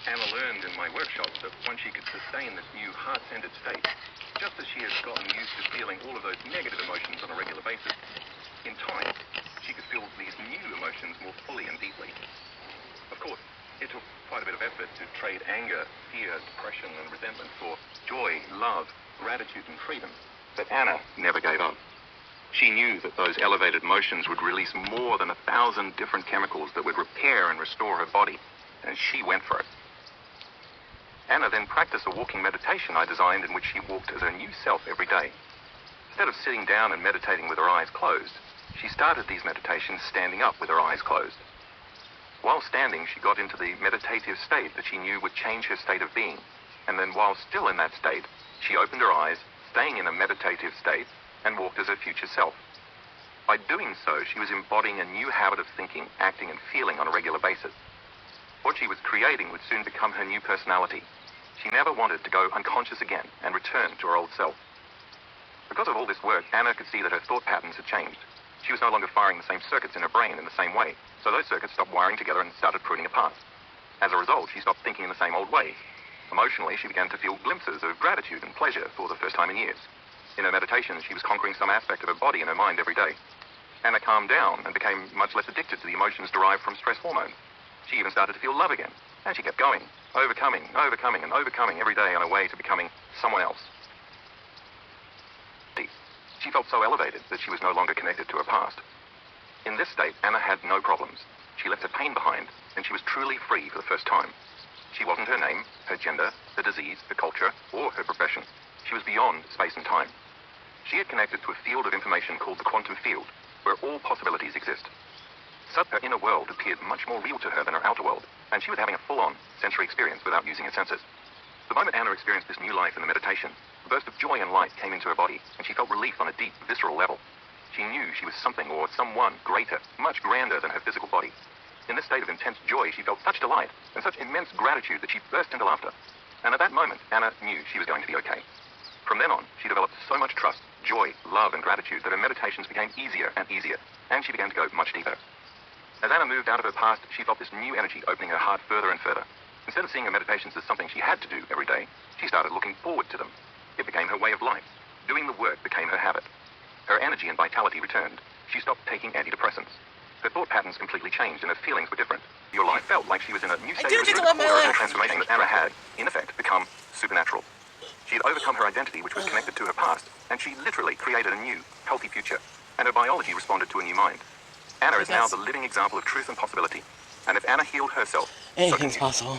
Anna learned in my workshop that once she could sustain this new heart-centered state, just as she has gotten used to feeling all of those negative emotions on a regular basis, in time, she could feel these new emotions more fully and deeply. Of course, it took quite a bit of effort to trade anger, fear, depression, and resentment for joy, love, gratitude, and freedom. But Anna never gave up. She knew that those elevated emotions would release more than 1,000 different chemicals that would repair and restore her body, and she went for it. Anna then practiced a walking meditation I designed in which she walked as her new self every day. Instead of sitting down and meditating with her eyes closed, she started these meditations standing up with her eyes closed. While standing, she got into the meditative state that she knew would change her state of being, and then while still in that state, she opened her eyes, staying in a meditative state, and walked as her future self. By doing so, she was embodying a new habit of thinking, acting, and feeling on a regular basis. What she was creating would soon become her new personality. She never wanted to go unconscious again and return to her old self. Because of all this work, Anna could see that her thought patterns had changed. She was no longer firing the same circuits in her brain in the same way, so those circuits stopped wiring together and started pruning apart. As a result, she stopped thinking in the same old way. Emotionally, she began to feel glimpses of gratitude and pleasure for the first time in years. In her meditations, she was conquering some aspect of her body and her mind every day. Anna calmed down and became much less addicted to the emotions derived from stress hormones. She even started to feel love again, and she kept going, overcoming every day on her way to becoming someone else. She felt so elevated that she was no longer connected to her past. In this state, Anna had no problems. She left her pain behind, and she was truly free for the first time. She wasn't her name, her gender, her disease, her culture, or her profession. She was beyond space and time. She had connected to a field of information called the quantum field, where all possibilities exist. So her inner world appeared much more real to her than her outer world, and she was having a full-on sensory experience without using her senses. The moment Anna experienced this new life in the meditation, a burst of joy and light came into her body, and she felt relief on a deep, visceral level. She knew she was something or someone greater, much grander than her physical body. In this state of intense joy, she felt such delight and such immense gratitude that she burst into laughter. And at that moment, Anna knew she was going to be okay. From then on, she developed so much trust, joy, love, and gratitude that her meditations became easier and easier, and she began to go much deeper. As Anna moved out of her past, she felt this new energy opening her heart further and further. Instead of seeing her meditations as something she had to do every day, she started looking forward to them. It became her way of life. Doing the work became her habit. Her energy and vitality returned. She stopped taking antidepressants. Her thought patterns completely changed and her feelings were different. Your life felt like she was in a new state of the transformation that Anna had, in effect, become supernatural. She had overcome her identity, which was connected to her past, and she literally created a new, healthy future, and her biology responded to a new mind. Anna is now the living example of truth and possibility, and if Anna healed herself, anything's possible.